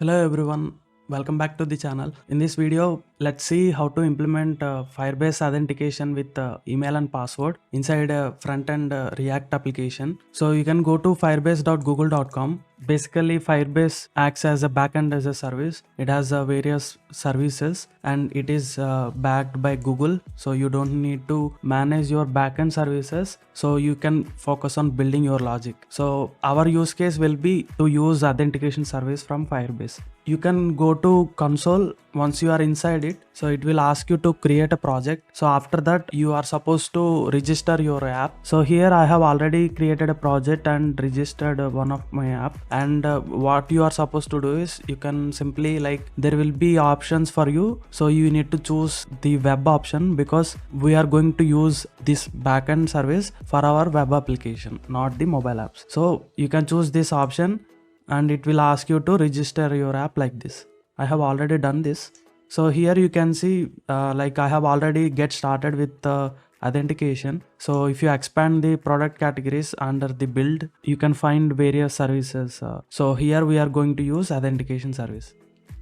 Hello everyone, welcome back to the channel. In this video, let's see how to implement Firebase authentication with email and password inside a front-end React application. So you can go to firebase.google.com. Basically, Firebase acts as a backend as a service. It has various services and it is backed by Google. So you don't need to manage your backend services. So you can focus on building your logic. So our use case will be to use authentication service from Firebase. You can go to console once you are inside it. So it will ask you to create a project. So after that you are supposed to register your app. So here I have already created a project and registered one of my app. And what you are supposed to do is you can simply there will be options for you. So you need to choose the web option because we are going to use this backend service for our web application, not the mobile apps. So you can choose this option and it will ask you to register your app like this. I have already done this. So here you can see I have already get started with authentication. So if you expand the product categories under the build, you can find various services. So here we are going to use authentication service.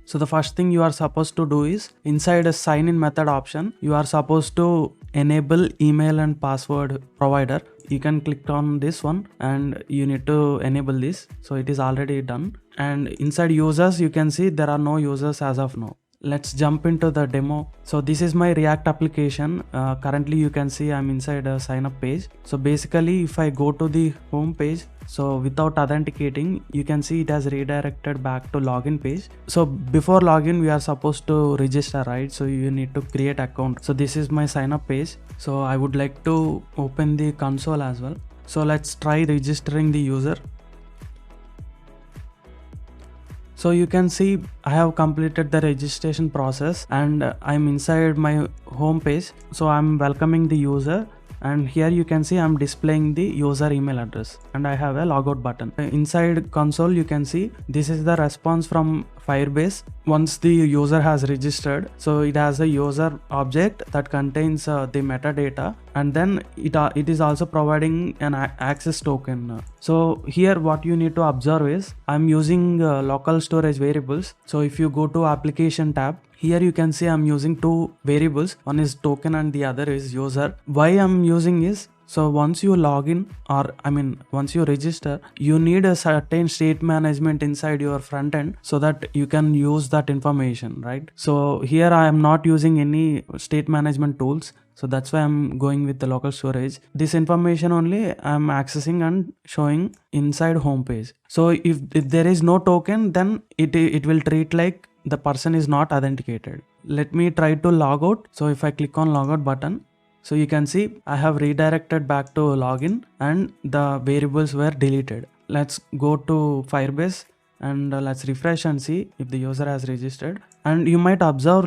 So the first thing you are supposed to do is inside a sign in method option, you are supposed to enable email and password provider. You can click on this one and you need to enable this. So it is already done. And inside users, you can see there are no users as of now. Let's jump into the demo. So this is my React application. Currently you can see I'm inside a sign up page. So basically if I go to the home page, so without authenticating, you can see it has redirected back to login page. So before login, we are supposed to register, right? So you need to create account. So this is my sign up page. So I would like to open the console as well. So let's try registering the user. So you can see I have completed the registration process and I'm inside my home page. So I'm welcoming the user. And here you can see I'm displaying the user email address and I have a logout button. Inside console you can see this is the response from Firebase once the user has registered. So it has a user object that contains the metadata, and then it is also providing an access token. So here what you need to observe is I'm using local storage variables. So if you go to application tab, here you can see I'm using two variables. One is token and the other is user. Why I'm using is, so once you log in once you register, you need a certain state management inside your front end so that you can use that information, right? So here I am not using any state management tools. So that's why I'm going with the local storage. This information only I'm accessing and showing inside homepage. So if there is no token, then it will treat like the person is not authenticated. Let me try to log out. So if I click on logout button, so you can see I have redirected back to login and the variables were deleted. Let's go to Firebase and let's refresh and see if the user has registered. And you might observe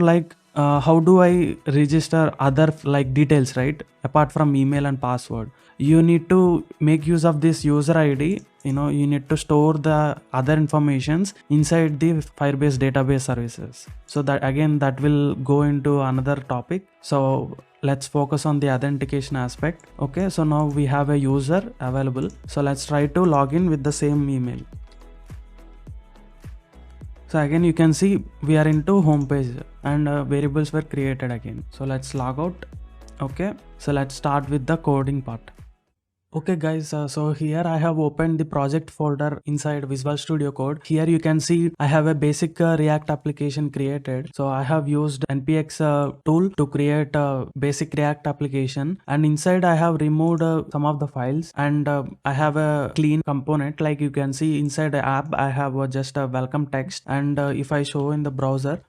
how do I register other details, right? Apart from email and password, you need to make use of this user ID. You need to store the other informations inside the Firebase database services. So that will go into another topic. So let's focus on the authentication aspect. Okay, so now we have a user available. So let's try to log in with the same email. So again you can see we are into home page and variables were created again. So let's log out. Okay, so let's start with the coding part. Okay guys, so here I have opened the project folder inside Visual Studio Code. Here you can see I have a basic React application created. So I have used npx tool to create a basic React application, and inside I have removed some of the files, and I have a clean component. Like you can see inside the app I have just a welcome text, and if I show in the browser,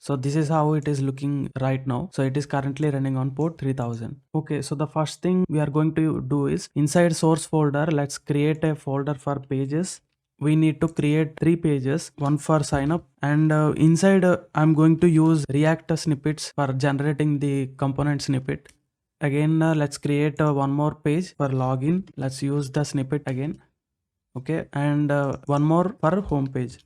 so this is how it is looking right now. So it is currently running on port 3000. Okay, so the first thing we are going to do is inside source folder, let's create a folder for pages. We need to create 3 pages, one for sign up, and inside I'm going to use React snippets for generating the component snippet. Again, let's create one more page for login. Let's use the snippet again. Okay, and one more for home page.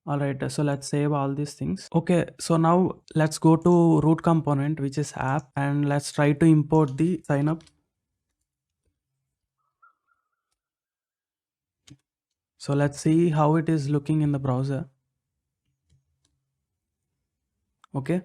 Alright, so let's save all these things. Okay, so now let's go to root component, which is app, and let's try to import the sign up. So let's see how it is looking in the browser. Okay.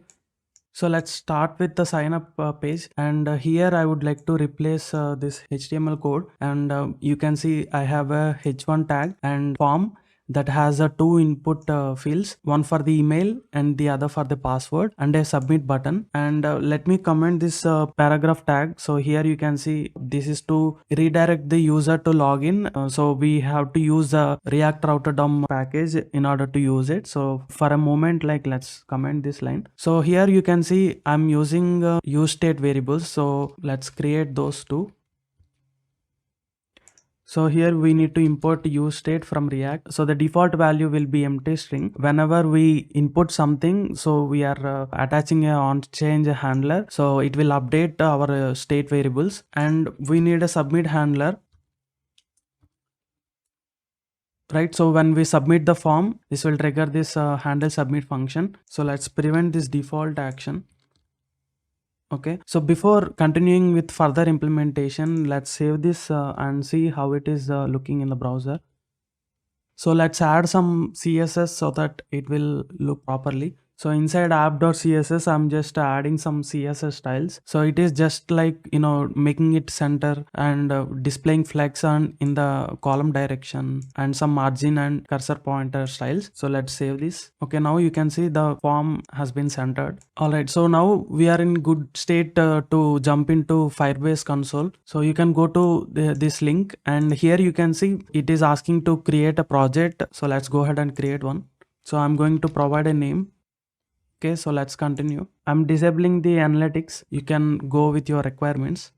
So let's start with the sign up page, and here I would like to replace this HTML code, and you can see I have a h1 tag and form that has a two input fields, one for the email and the other for the password, and a submit button. And let me comment this paragraph tag. So here you can see this is to redirect the user to login. So we have to use the React Router DOM package in order to use it. So for a moment, like, let's comment this line. So here you can see I'm using use state variables. So let's create those two. So here we need to import use state from React. So the default value will be empty string. Whenever we input something, so we are attaching a on change handler. So it will update our state variables, and we need a submit handler. Right, so when we submit the form, this will trigger this handle submit function. So let's prevent this default action. Okay, so before continuing with further implementation, let's save this and see how it is looking in the browser. So let's add some CSS so that it will look properly. So inside app.css, I'm just adding some CSS styles. So it is just like, making it center and displaying flex on in the column direction and some margin and cursor pointer styles. So let's save this. Okay, now you can see the form has been centered. All right, so now we are in good state to jump into Firebase console. So you can go to this link, and here you can see it is asking to create a project. So let's go ahead and create one. So I'm going to provide a name. Okay, so let's continue. I'm disabling the analytics. You can go with your requirements.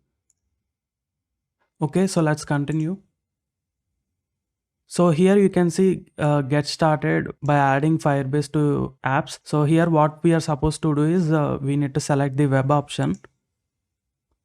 Okay, so let's continue. So here you can see get started by adding Firebase to apps. So here what we are supposed to do is we need to select the web option.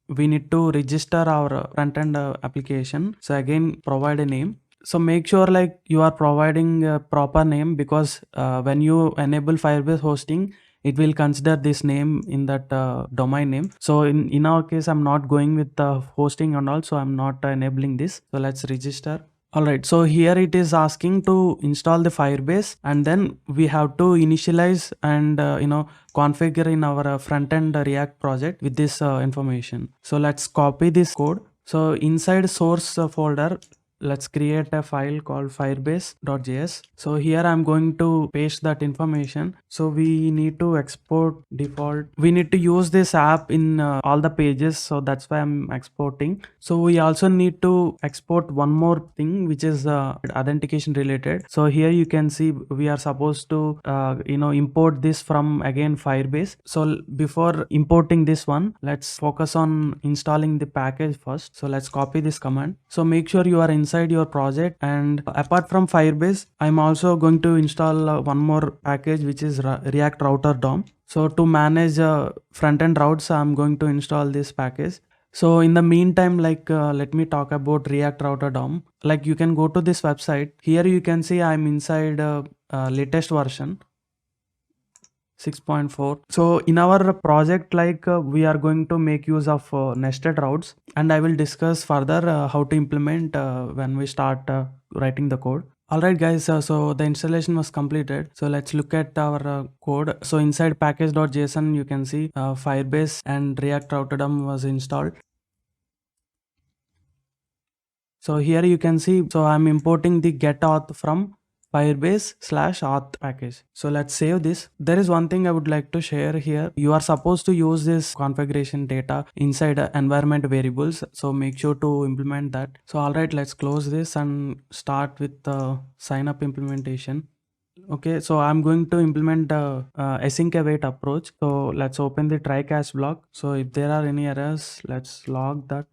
We need to register our front-end application. So again, provide a name. So make sure like you are providing a proper name, because when you enable Firebase hosting, it will consider this name in that domain name. So in our case, I'm not going with the hosting and also I'm not enabling this. So let's register. Alright, so here it is asking to install the Firebase, and then we have to initialize and configure in our front-end React project with this information. So let's copy this code. So inside source folder, let's create a file called firebase.js. So here I'm going to paste that information. So we need to export default. We need to use this app in all the pages. So that's why I'm exporting. So we also need to export one more thing, which is authentication related. So here you can see we are supposed to import this from again Firebase. So before importing this one, let's focus on installing the package first. So let's copy this command. So make sure you are inside your project, and apart from Firebase, I'm also going to install one more package, which is React Router DOM. So to manage front-end routes, I'm going to install this package. So in the meantime, let me talk about React Router DOM. Like, you can go to this website. Here you can see I'm inside latest version 6.4. So in our project, we are going to make use of nested routes, and I will discuss further how to implement when we start writing the code. Alright guys, so the installation was completed. So let's look at our code. So inside package.json, you can see Firebase and React Router DOM was installed. So here you can see, so I'm importing the get auth from Firebase/auth package. So let's save this. There is one thing I would like to share here. You are supposed to use this configuration data inside environment variables. So make sure to implement that. So alright, let's close this and start with the sign up implementation. Okay, so I'm going to implement the async await approach. So let's open the try catch block. So if there are any errors, let's log that.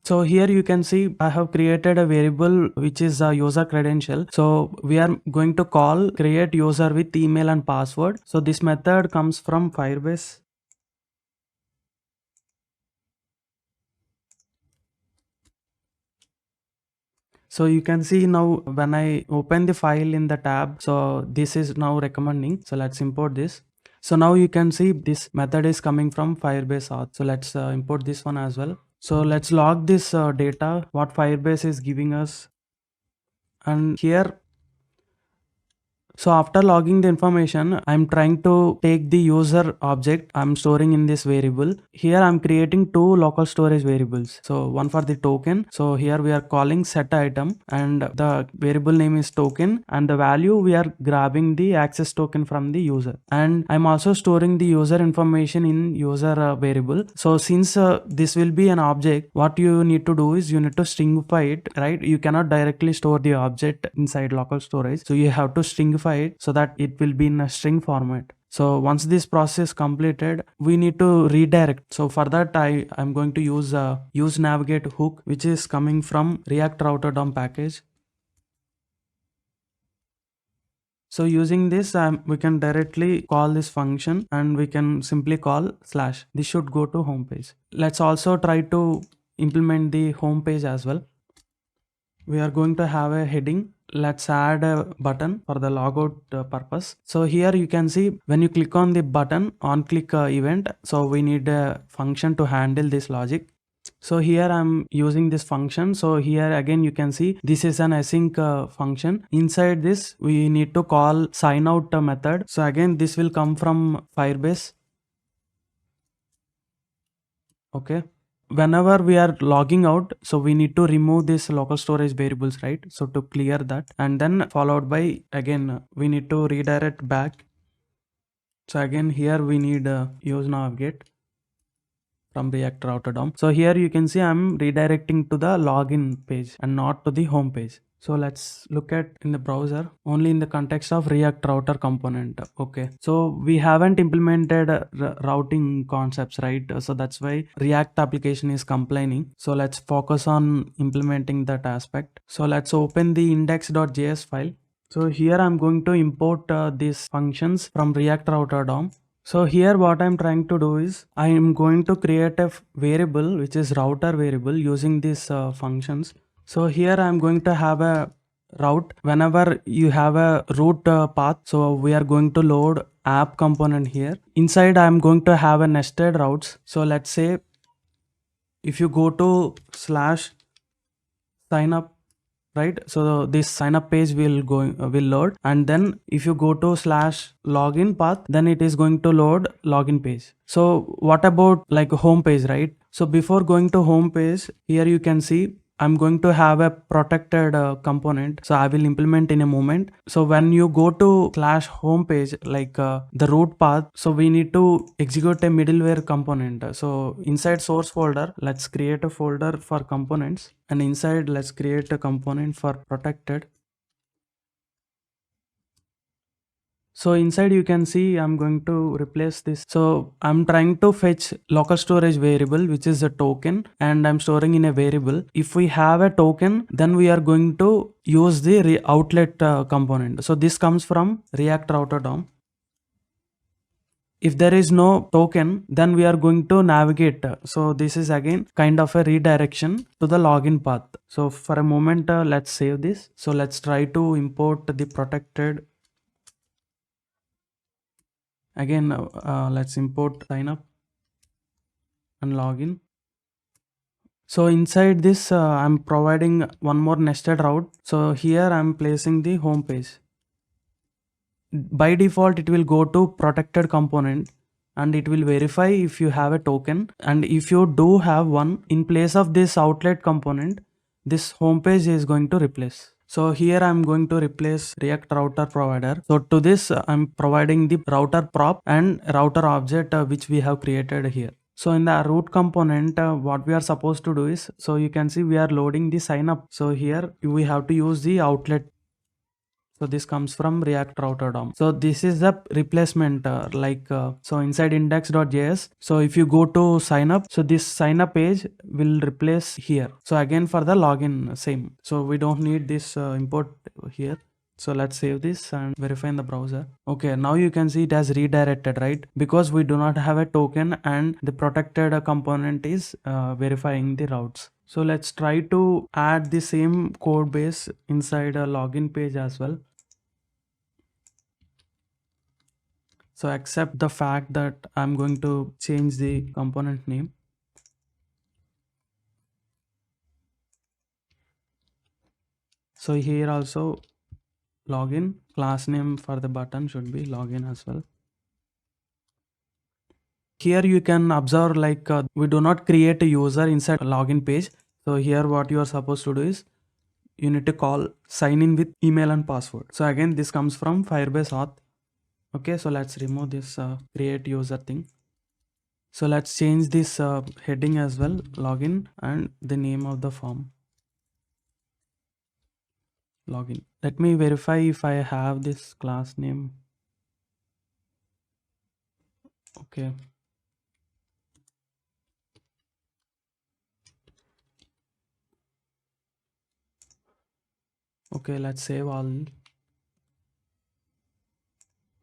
So here you can see I have created a variable which is a user credential. So we are going to call create user with email and password. So this method comes from Firebase. So you can see now when I open the file in the tab, so this is now recommending. So let's import this. So now you can see this method is coming from Firebase auth. So let's import this one as well. So let's log this data what Firebase is giving us. And here, so after logging the information, I'm trying to take the user object I'm storing in this variable. Here I'm creating two local storage variables. So one for the token. So here we are calling set item and the variable name is token, and the value we are grabbing the access token from the user. And I'm also storing the user information in user variable. So since this will be an object, what you need to do is you need to stringify it, right? You cannot directly store the object inside local storage. So you have to stringify it so that it will be in a string format. So once this process completed, we need to redirect. So for that, I'm going to use navigate hook, which is coming from React Router DOM package. So using this, we can directly call this function and we can simply call slash. This should go to home page. Let's also try to implement the home page as well. We are going to have a heading. Let's add a button for the logout purpose. So here you can see when you click on the button on click event, so we need a function to handle this logic. So here I'm using this function. So here again you can see this is an async function. Inside this we need to call sign out method. So again this will come from Firebase. Okay. Whenever we are logging out, so we need to remove this local storage variables, right? So to clear that, and then followed by again we need to redirect back. So again here we need use navigate from React Router DOM. So here you can see I'm redirecting to the login page and not to the home page. So let's look at in the browser only in the context of React Router component. Okay. So we haven't implemented routing concepts, right? So that's why React application is complaining. So let's focus on implementing that aspect. So let's open the index.js file. So here I'm going to import these functions from React Router DOM. So here what I'm trying to do is I am going to create a variable which is router variable using these functions. So here I'm going to have a route whenever you have a root path. So we are going to load app component here. Inside I'm going to have a nested routes. So let's say if you go to slash sign up, right? So this sign up page will load, and then if you go to slash login path, then it is going to load login page. So what about like home page, right? So before going to home page, here you can see I'm going to have a protected component. So I will implement in a moment. So when you go to slash home page, like the root path, so we need to execute a middleware component. So inside source folder, let's create a folder for components, and inside let's create a component for protected. So inside you can see I'm going to replace this. So I'm trying to fetch local storage variable, which is a token, and I'm storing in a variable. If we have a token, then we are going to use the outlet component. So this comes from React Router DOM. If there is no token, then we are going to navigate. So this is again kind of a redirection to the login path. So for a moment, let's save this. So let's try to import the protected. Again, let's import sign up and login. So inside this, I'm providing one more nested route. So here I'm placing the home page. By default, it will go to protected component and it will verify if you have a token. And if you do have one, in place of this outlet component, this home page is going to replace. So here I'm going to replace React router provider. So to this, I'm providing the router prop and router object which we have created here. So in the root component, what we are supposed to do is, so you can see we are loading the sign up. So here we have to use the outlet. So this comes from React Router DOM. So this is the replacement so inside index.js. So if you go to sign up, so this sign up page will replace here. So again for the login same. So we don't need this import here. So let's save this and verify in the browser. Okay, now you can see it has redirected, right? Because we do not have a token and the protected component is verifying the routes. So let's try to add the same code base inside a login page as well. So accept the fact that I'm going to change the component name. So here also login, class name for the button should be login as well. Here you can observe like we do not create a user inside a login page. So here what you are supposed to do is you need to call sign in with email and password. So again this comes from Firebase auth. Okay, so let's remove this create user thing. So let's change this heading as well, login, and the name of the form, login. Let me verify if I have this class name. Okay. Okay, let's save all.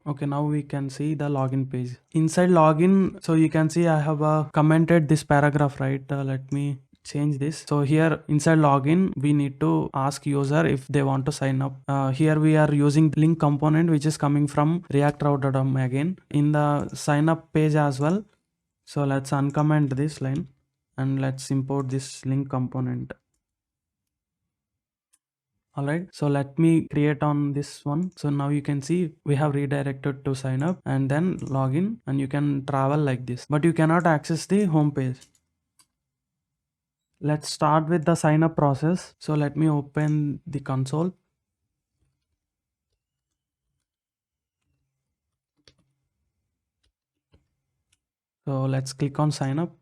Okay, now we can see the login page. Inside login, so you can see I have commented this paragraph, right? Let me change this. So here inside login, we need to ask user if they want to sign up. Here we are using link component, which is coming from React Router.com again. In the sign up page as well. So let's uncomment this line and let's import this link component. Alright, so let me create on this one. So now you can see we have redirected to sign up and then login, and you can travel like this, but you cannot access the home page. Let's start with the sign up process. So let me open the console. So let's click on sign up.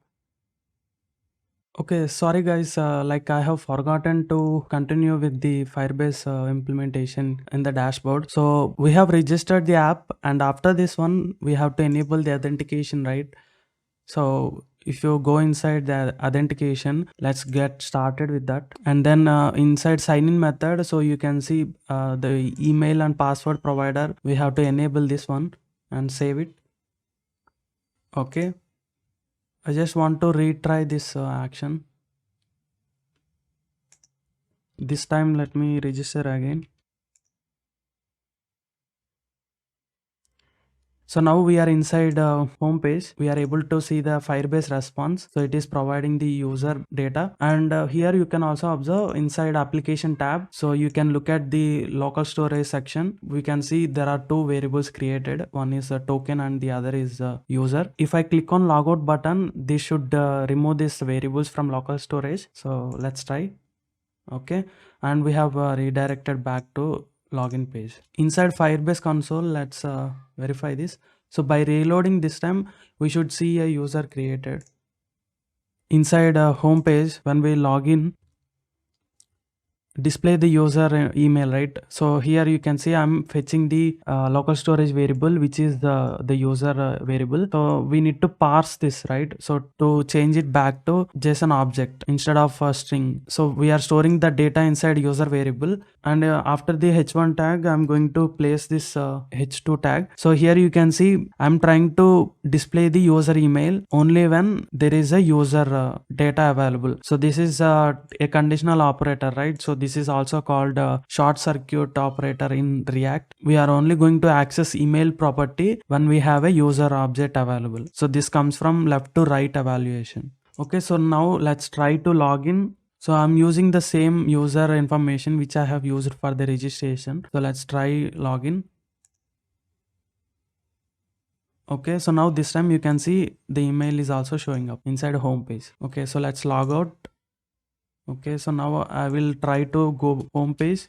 Okay, sorry guys, like I have forgotten to continue with the Firebase implementation in the dashboard. So we have registered the app, and after this one, we have to enable the authentication, right? So if you go inside the authentication, let's get started with that. And then inside sign in method, so you can see the email and password provider. We have to enable this one and save it. Okay. I just want to retry this action. This time let me register again. So now we are inside home page. We are able to see the Firebase response. So it is providing the user data, and here you can also observe inside application tab. So you can look at the local storage section. We can see there are two variables created. One is a token and the other is user. If I click on logout button, this should remove these variables from local storage. So let's try. Okay, and we have redirected back to login page. Inside Firebase console, let's verify this. So by reloading this time, we should see a user created. Inside home page, when we log in, display the user email, right? So here you can see I'm fetching the local storage variable, which is the user variable. So we need to parse this, right? So to change it back to JSON object instead of a string. So we are storing the data inside user variable, and after the h1 tag, I'm going to place this h2 tag. So here you can see I'm trying to display the user email only when there is a user data available. So this is a conditional operator, right? So this is also called a short circuit operator in React. We are only going to access email property when we have a user object available. So this comes from left to right evaluation. Okay, so now let's try to log in. So I'm using the same user information which I have used for the registration. So let's try login. Okay, so now this time you can see the email is also showing up inside home page. Okay, so let's log out. Okay, so now I will try to go home page.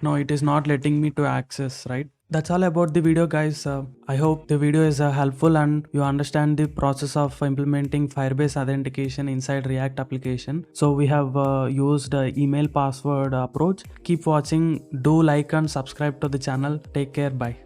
No, it is not letting me to access, right? That's all about the video, guys. I hope the video is helpful and you understand the process of implementing Firebase authentication inside React application. So we have used email password approach. Keep watching. Do like and subscribe to the channel. Take care. Bye.